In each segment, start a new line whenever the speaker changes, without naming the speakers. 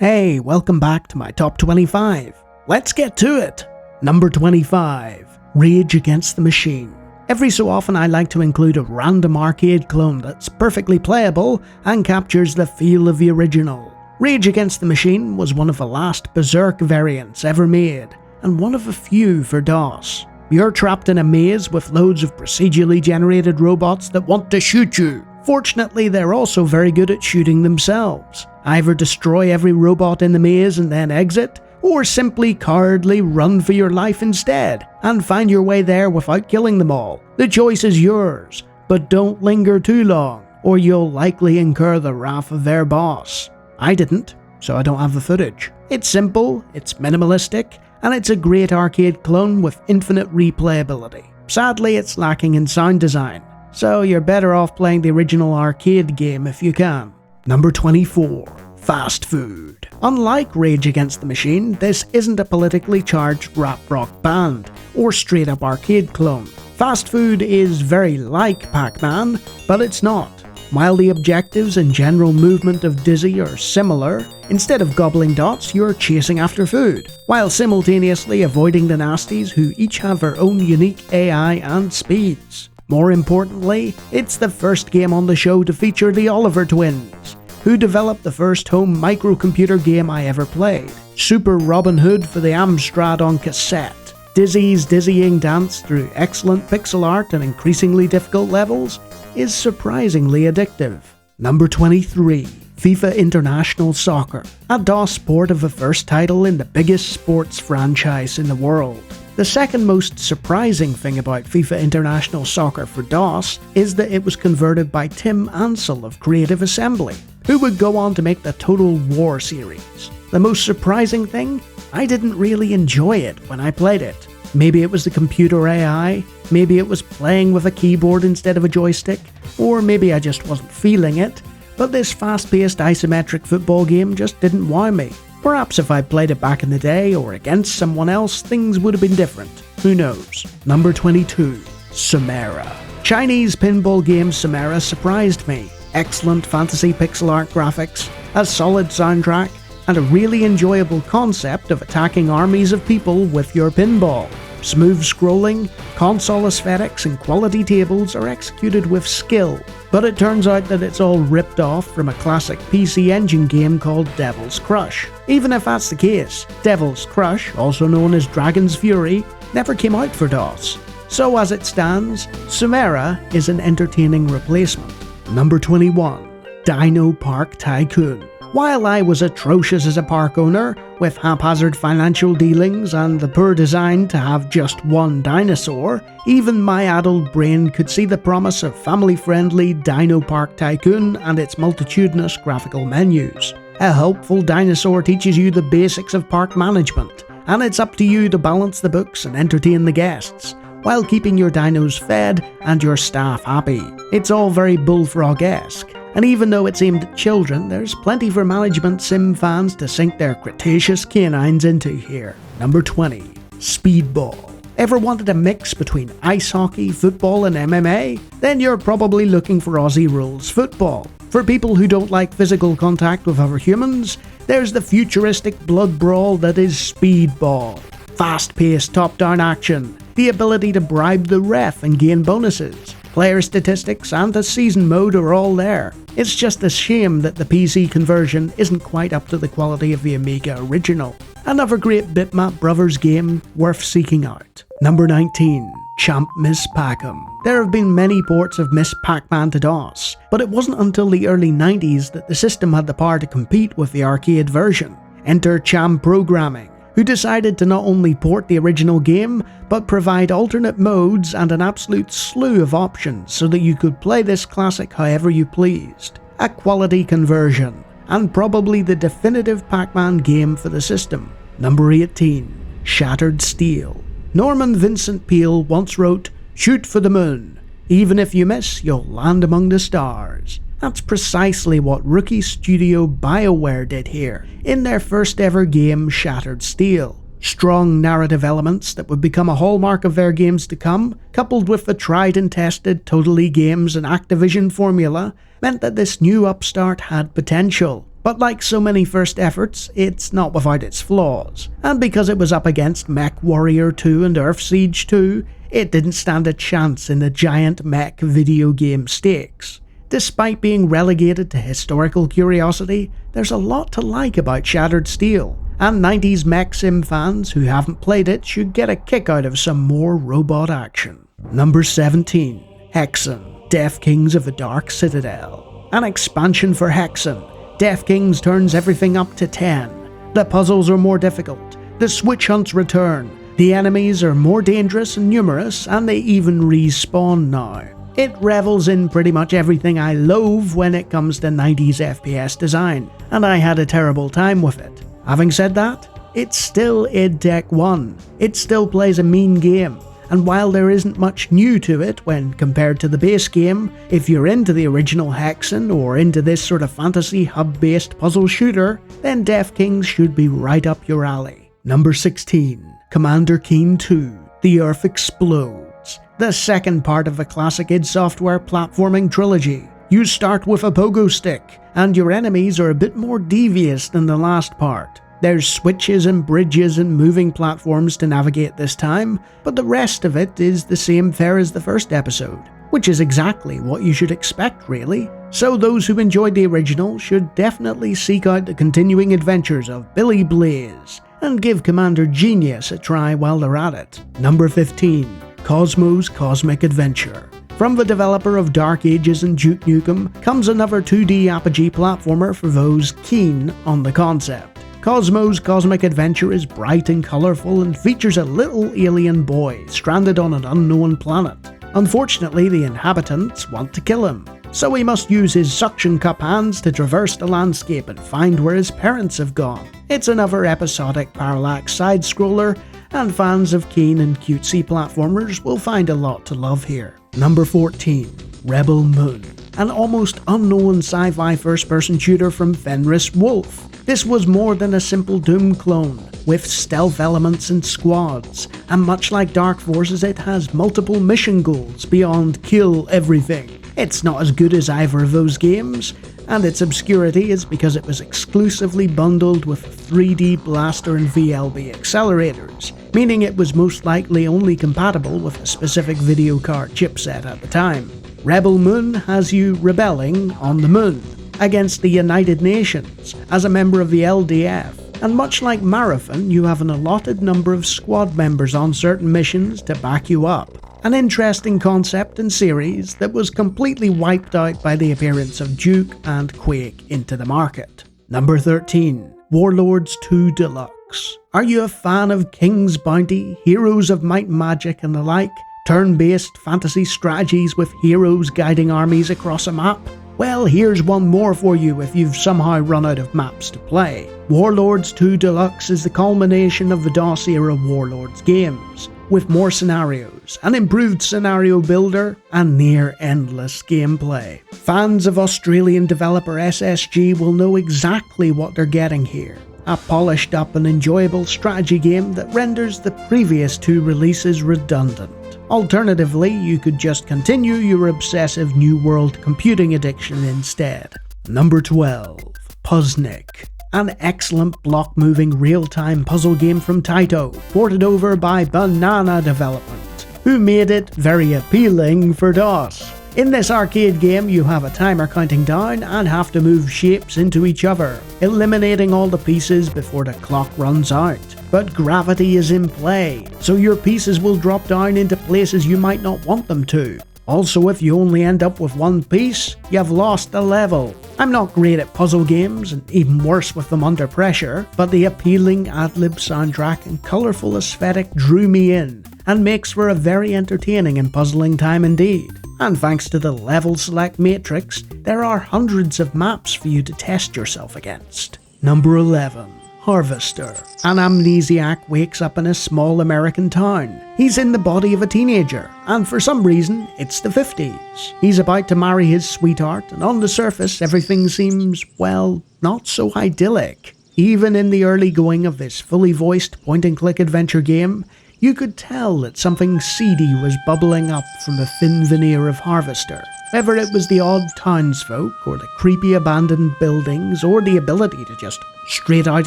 Hey, welcome back to my top 25. Let's get to it! Number 25. Rage Against the Machine. Every so often I like to include a random arcade clone that's perfectly playable and captures the feel of the original. Rage Against the Machine was one of the last Berserk variants ever made, and one of a few for DOS. You're trapped in a maze with loads of procedurally generated robots that want to shoot you. Fortunately, they're also very good at shooting themselves. Either destroy every robot in the maze and then exit, or simply cowardly run for your life instead, and find your way there without killing them all. The choice is yours, but don't linger too long, or you'll likely incur the wrath of their boss. I didn't, so I don't have the footage. It's simple, it's minimalistic, and it's a great arcade clone with infinite replayability. Sadly, it's lacking in sound design, so you're better off playing the original arcade game if you can. Number 24. Fast Food. Unlike Rage Against the Machine, this isn't a politically charged rap rock band, or straight up arcade clone. Fast Food is very like PacMan, but it's not. While the objectives and general movement of Dizzy are similar, instead of gobbling dots, you're chasing after food, while simultaneously avoiding the nasties who each have their own unique AI and speeds. More importantly, it's the first game on the show to feature the Oliver twins, who developed the first home microcomputer game I ever played. Super Robin Hood for the Amstrad on cassette. Dizzy's dizzying dance through excellent pixel art and increasingly difficult levels is surprisingly addictive. Number 23. FIFA International Soccer, a DOS port of the first title in the biggest sports franchise in the world. The second most surprising thing about FIFA International Soccer for DOS is that it was converted by Tim Ansel of Creative Assembly, who would go on to make the Total War series. The most surprising thing? I didn't really enjoy it when I played it. Maybe it was the computer AI, maybe it was playing with a keyboard instead of a joystick, or maybe I just wasn't feeling it, but this fast-paced isometric football game just didn't wow me. Perhaps if I'd played it back in the day or against someone else, things would have been different. Who knows? Number 22. Samara. Chinese pinball game Samara surprised me. Excellent fantasy pixel art graphics, a solid soundtrack, and a really enjoyable concept of attacking armies of people with your pinball. Smooth scrolling, console aesthetics, and quality tables are executed with skill, but it turns out that it's all ripped off from a classic PC Engine game called Devil's Crush. Even if that's the case, Devil's Crush, also known as Dragon's Fury, never came out for DOS. So as it stands, Samara is an entertaining replacement. Number 21. Dino Park Tycoon. While I was atrocious as a park owner, with haphazard financial dealings and the poor design to have just one dinosaur, even my adult brain could see the promise of family-friendly Dino Park Tycoon and its multitudinous graphical menus. A helpful dinosaur teaches you the basics of park management, and it's up to you to balance the books and entertain the guests, while keeping your dinos fed and your staff happy. It's all very Bullfrog-esque. And even though it's aimed at children, there's plenty for management sim fans to sink their Cretaceous canines into here. Number 20. Speedball. Ever wanted a mix between ice hockey, football and MMA? Then you're probably looking for Aussie Rules football. For people who don't like physical contact with other humans, there's the futuristic blood brawl that is Speedball. Fast-paced top-down action, the ability to bribe the ref and gain bonuses, player statistics and a season mode are all there. It's just a shame that the PC conversion isn't quite up to the quality of the Amiga original. Another great Bitmap Brothers game worth seeking out. Number 19. Champ Miss Pac-Man. There have been many ports of Miss Pac-Man to DOS, but it wasn't until the early 90s that the system had the power to compete with the arcade version. Enter Champ Programming, who decided to not only port the original game, but provide alternate modes and an absolute slew of options so that you could play this classic however you pleased. A quality conversion, and probably the definitive Pac-Man game for the system. Number 18. Shattered Steel. Norman Vincent Peale once wrote, "Shoot for the moon. Even if you miss, you'll land among the stars." That's precisely what rookie studio BioWare did here, in their first ever game Shattered Steel. Strong narrative elements that would become a hallmark of their games to come, coupled with the tried and tested Totally Games and Activision formula, meant that this new upstart had potential. But like so many first efforts, it's not without its flaws, and because it was up against Mech Warrior 2 and Earth Siege 2, it didn't stand a chance in the giant mech video game stakes. Despite being relegated to historical curiosity, there's a lot to like about Shattered Steel, and 90s mech sim fans who haven't played it should get a kick out of some more robot action. Number 17. Hexum, Death Kings of the Dark Citadel. An expansion for Hexum, Death Kings turns everything up to 10. The puzzles are more difficult, the switch hunts return, the enemies are more dangerous and numerous, and they even respawn now. It revels in pretty much everything I loathe when it comes to 90s FPS design, and I had a terrible time with it. Having said that, it's still id Tech 1. It still plays a mean game, and while there isn't much new to it when compared to the base game, if you're into the original Hexen or into this sort of fantasy hub-based puzzle shooter, then Death Kings should be right up your alley. Number 16. Commander Keen 2, The Earth Explodes. The second part of the classic id Software platforming trilogy. You start with a pogo stick, and your enemies are a bit more devious than the last part. There's switches and bridges and moving platforms to navigate this time, but the rest of it is the same fare as the first episode, which is exactly what you should expect really. So those who enjoyed the original should definitely seek out the continuing adventures of Billy Blaze, and give Commander Genius a try while they're at it. Number 15. Cosmo's Cosmic Adventure. From the developer of Dark Ages and Duke Nukem comes another 2D apogee platformer for those keen on the concept. Cosmo's Cosmic Adventure is bright and colourful and features a little alien boy stranded on an unknown planet. Unfortunately, the inhabitants want to kill him, so he must use his suction cup hands to traverse the landscape and find where his parents have gone. It's another episodic parallax side-scroller, and fans of keen and cutesy platformers will find a lot to love here. Number 14. Rebel Moon. An almost unknown sci-fi first-person shooter from Fenris Wolf. This was more than a simple Doom clone, with stealth elements and squads, and much like Dark Forces it has multiple mission goals beyond kill everything. It's not as good as either of those games, and its obscurity is because it was exclusively bundled with 3D blaster and VLB accelerators, meaning it was most likely only compatible with a specific video card chipset at the time. Rebel Moon has you rebelling on the moon, against the United Nations, as a member of the LDF, and much like Marathon, you have an allotted number of squad members on certain missions to back you up. An interesting concept and series that was completely wiped out by the appearance of Duke and Quake into the market. Number 13. Warlords II Deluxe. Are you a fan of King's Bounty, Heroes of Might and Magic and the like? Turn-based fantasy strategies with heroes guiding armies across a map? Well, here's one more for you if you've somehow run out of maps to play. Warlords II Deluxe is the culmination of the DOS-era Warlords games, with more scenarios, an improved scenario builder, and near-endless gameplay. Fans of Australian developer SSG will know exactly what they're getting here. A polished up and enjoyable strategy game that renders the previous two releases redundant. Alternatively, you could just continue your obsessive New World computing addiction instead. Number 12. Posnick. An excellent block-moving real-time puzzle game from Taito, ported over by Banana Development, who made it very appealing for DOS. In this arcade game, you have a timer counting down and have to move shapes into each other, eliminating all the pieces before the clock runs out. But gravity is in play, so your pieces will drop down into places you might not want them to. Also, if you only end up with one piece, you've lost a level. I'm not great at puzzle games, and even worse with them under pressure, but the appealing ad-lib soundtrack and colourful aesthetic drew me in, and makes for a very entertaining and puzzling time indeed. And thanks to the level select matrix, there are hundreds of maps for you to test yourself against. Number 11. Harvester. An amnesiac wakes up in a small American town. He's in the body of a teenager, and for some reason, it's the 50s. He's about to marry his sweetheart, and on the surface, everything seems, well, not so idyllic. Even in the early going of this fully voiced point-and-click adventure game, you could tell that something seedy was bubbling up from the thin veneer of Harvester. Whether it was the odd townsfolk, or the creepy abandoned buildings, or the ability to just straight out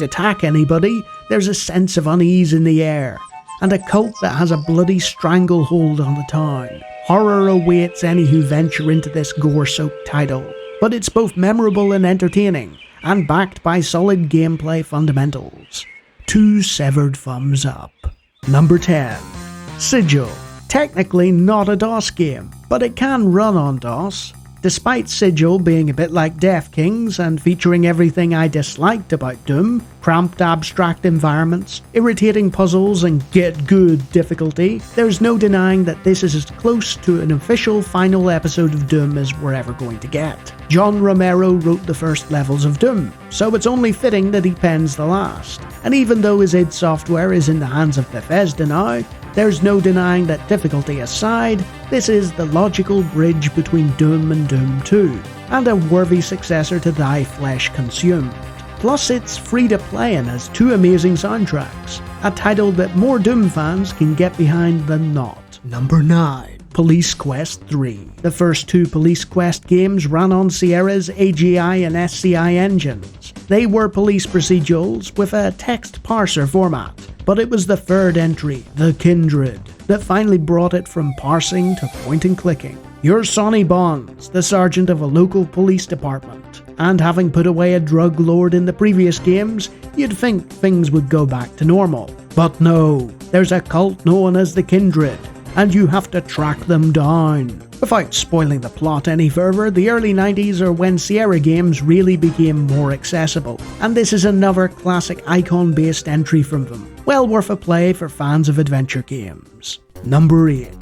attack anybody, there's a sense of unease in the air, and a cult that has a bloody stranglehold on the town. Horror awaits any who venture into this gore-soaked title, but it's both memorable and entertaining, and backed by solid gameplay fundamentals. 2 severed thumbs up. Number 10. Sigil. Technically not a DOS game, but it can run on DOS. Despite Sigil being a bit like Death Kings and featuring everything I disliked about Doom, cramped abstract environments, irritating puzzles and get good difficulty, there's no denying that this is as close to an official final episode of Doom as we're ever going to get. John Romero wrote the first levels of Doom, so it's only fitting that he pens the last. And even though his id Software is in the hands of Bethesda now, there's no denying that, difficulty aside, this is the logical bridge between Doom and Doom 2, and a worthy successor to Thy Flesh Consumed. Plus it's free to play and has 2 amazing soundtracks, a title that more Doom fans can get behind than not. Number 9. Police Quest 3. The first 2 Police Quest games ran on Sierra's AGI and SCI engines. They were police procedurals with a text parser format, but it was the third entry, The Kindred, that finally brought it from parsing to point and clicking. You're Sonny Bonds, the sergeant of a local police department, and having put away a drug lord in the previous games, you'd think things would go back to normal. But no, there's a cult known as the Kindred, and you have to track them down. Without spoiling the plot any further, the early 90s are when Sierra games really became more accessible, and this is another classic icon-based entry from them. Well worth a play for fans of adventure games. Number 8.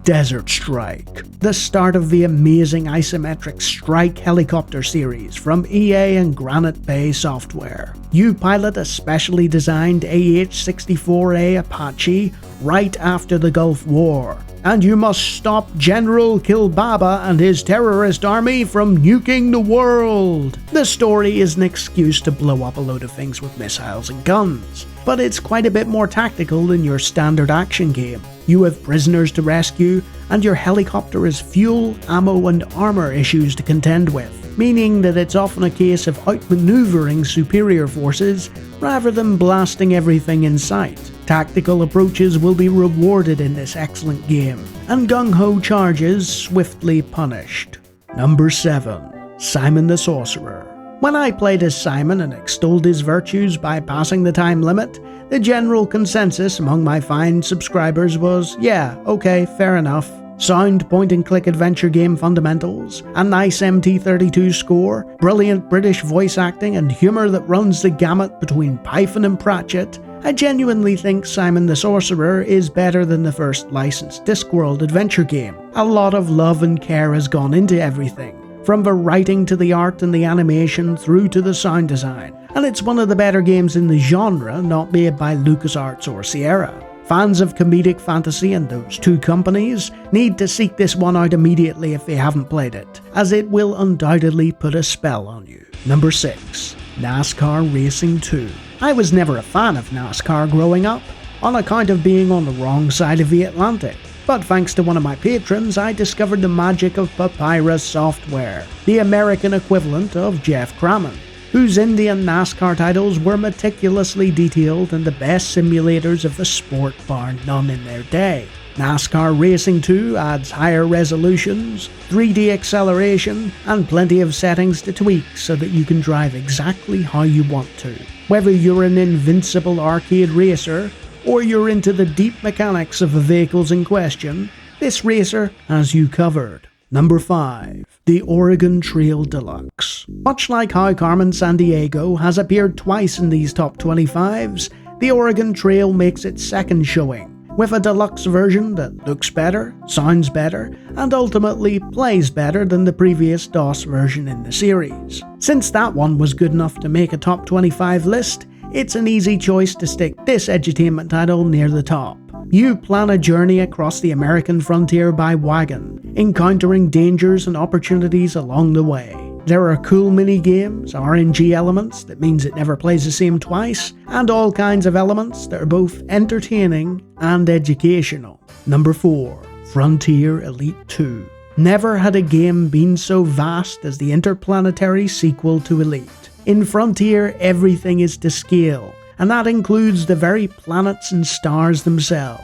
Desert Strike. The start of the amazing isometric Strike helicopter series from EA and Granite Bay Software. You pilot a specially designed AH-64A Apache right after the Gulf War, and you must stop General Kilbaba and his terrorist army from nuking the world. The story is an excuse to blow up a load of things with missiles and guns, but it's quite a bit more tactical than your standard action game. You have prisoners to rescue, and your helicopter has fuel, ammo and armor issues to contend with, meaning that it's often a case of outmaneuvering superior forces rather than blasting everything in sight. Tactical approaches will be rewarded in this excellent game, and gung-ho charges swiftly punished. Number 7. Simon the Sorcerer. When I played as Simon and extolled his virtues by passing the time limit, the general consensus among my fine subscribers was, yeah, okay, fair enough. Sound point-and-click adventure game fundamentals, a nice MT32 score, brilliant British voice acting and humour that runs the gamut between Python and Pratchett. I genuinely think Simon the Sorcerer is better than the first licensed Discworld adventure game. A lot of love and care has gone into everything, from the writing to the art and the animation through to the sound design, and it's one of the better games in the genre not made by LucasArts or Sierra. Fans of comedic fantasy and those 2 companies need to seek this one out immediately if they haven't played it, as it will undoubtedly put a spell on you. Number 6. NASCAR Racing 2. I was never a fan of NASCAR growing up, on account of being on the wrong side of the Atlantic. But thanks to one of my patrons, I discovered the magic of Papyrus Software, the American equivalent of Jeff Crammon, whose Indian NASCAR titles were meticulously detailed and the best simulators of the sport bar none in their day. NASCAR Racing 2 adds higher resolutions, 3D acceleration, and plenty of settings to tweak so that you can drive exactly how you want to. Whether you're an invincible arcade racer, or you're into the deep mechanics of the vehicles in question, this racer has you covered. Number 5. The Oregon Trail Deluxe. Much like how Carmen Sandiego has appeared twice in these top 25s, the Oregon Trail makes its second showing, with a deluxe version that looks better, sounds better, and ultimately plays better than the previous DOS version in the series. Since that one was good enough to make a top 25 list, it's an easy choice to stick this edutainment title near the top. You plan a journey across the American frontier by wagon, encountering dangers and opportunities along the way. There are cool mini-games, RNG elements that means it never plays the same twice, and all kinds of elements that are both entertaining and educational. Number 4. Frontier Elite 2. Never had a game been so vast as the interplanetary sequel to Elite. In Frontier, everything is to scale, and that includes the very planets and stars themselves.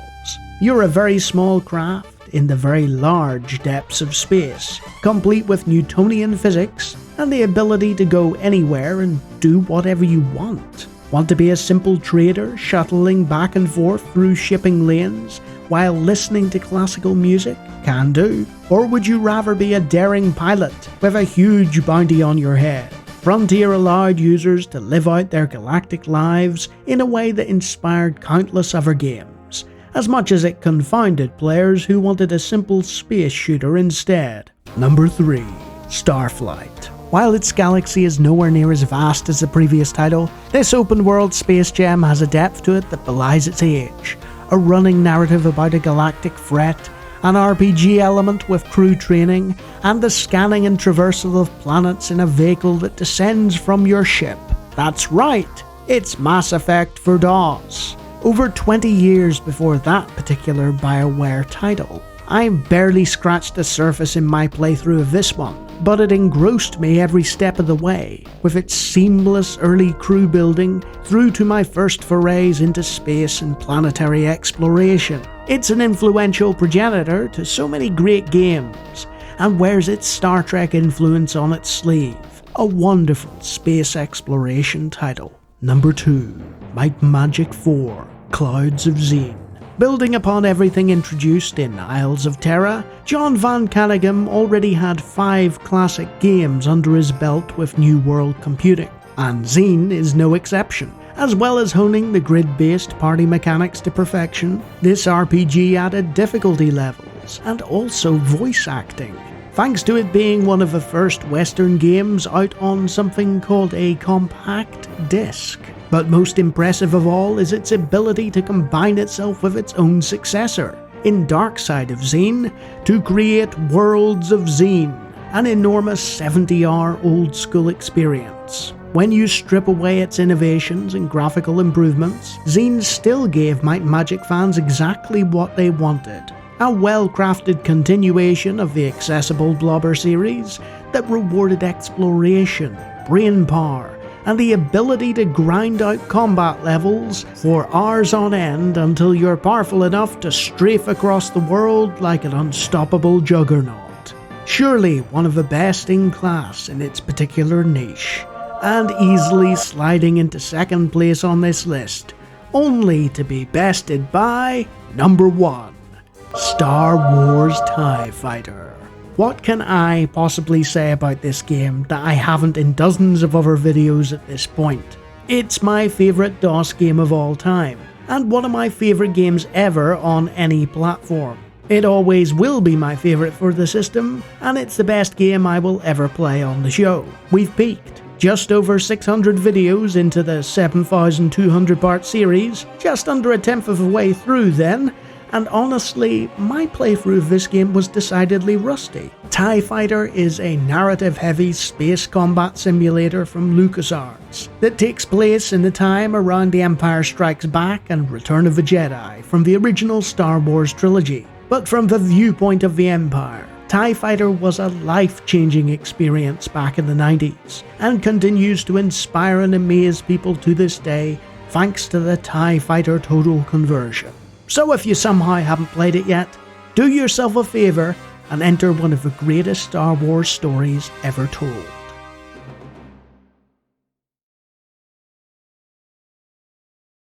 You're a very small craft in the very large depths of space, complete with Newtonian physics and the ability to go anywhere and do whatever you want. Want to be a simple trader shuttling back and forth through shipping lanes while listening to classical music? Can do. Or would you rather be a daring pilot with a huge bounty on your head? Frontier allowed users to live out their galactic lives in a way that inspired countless other games, as much as it confounded players who wanted a simple space shooter instead. Number 3. Starflight. While its galaxy is nowhere near as vast as the previous title, this open-world space gem has a depth to it that belies its age. A running narrative about a galactic threat, an RPG element with crew training, and the scanning and traversal of planets in a vehicle that descends from your ship. That's right, it's Mass Effect for DOS. Over 20 years before that particular BioWare title. I barely scratched the surface in my playthrough of this one, but it engrossed me every step of the way, with its seamless early crew building through to my first forays into space and planetary exploration. It's an influential progenitor to so many great games, and wears its Star Trek influence on its sleeve. A wonderful space exploration title. Number 2. Might and Magic 4. Clouds of Zeen. Building upon everything introduced in Isles of Terra, John Van Caneghem already had 5 classic games under his belt with New World computing, and Zeen is no exception. As well as honing the grid-based party mechanics to perfection, this RPG added difficulty levels and also voice acting, thanks to it being one of the first Western games out on something called a compact disc. But most impressive of all is its ability to combine itself with its own successor, in Dark Side of Zeen, to create Worlds of Zeen, an enormous 70-hour old-school experience. When you strip away its innovations and graphical improvements, Zeen still gave Might and Magic fans exactly what they wanted. A well-crafted continuation of the accessible Blobber series that rewarded exploration, brain power, and the ability to grind out combat levels for hours on end until you're powerful enough to strafe across the world like an unstoppable juggernaut. Surely one of the best in class in its particular niche, and easily sliding into second place on this list, only to be bested by number 1, Star Wars TIE Fighter. What can I possibly say about this game that I haven't in dozens of other videos at this point? It's my favourite DOS game of all time, and one of my favourite games ever on any platform. It always will be my favourite for the system, and it's the best game I will ever play on the show. We've peaked. Just over 600 videos into the 7,200 part series, just under a tenth of the way through then, and honestly, my playthrough of this game was decidedly rusty. TIE Fighter is a narrative-heavy space combat simulator from LucasArts that takes place in the time around The Empire Strikes Back and Return of the Jedi from the original Star Wars trilogy. But from the viewpoint of the Empire, TIE Fighter was a life-changing experience back in the 90s, and continues to inspire and amaze people to this day thanks to the TIE Fighter Total Conversion. So if you somehow haven't played it yet, do yourself a favour and enter one of the greatest Star Wars stories ever told.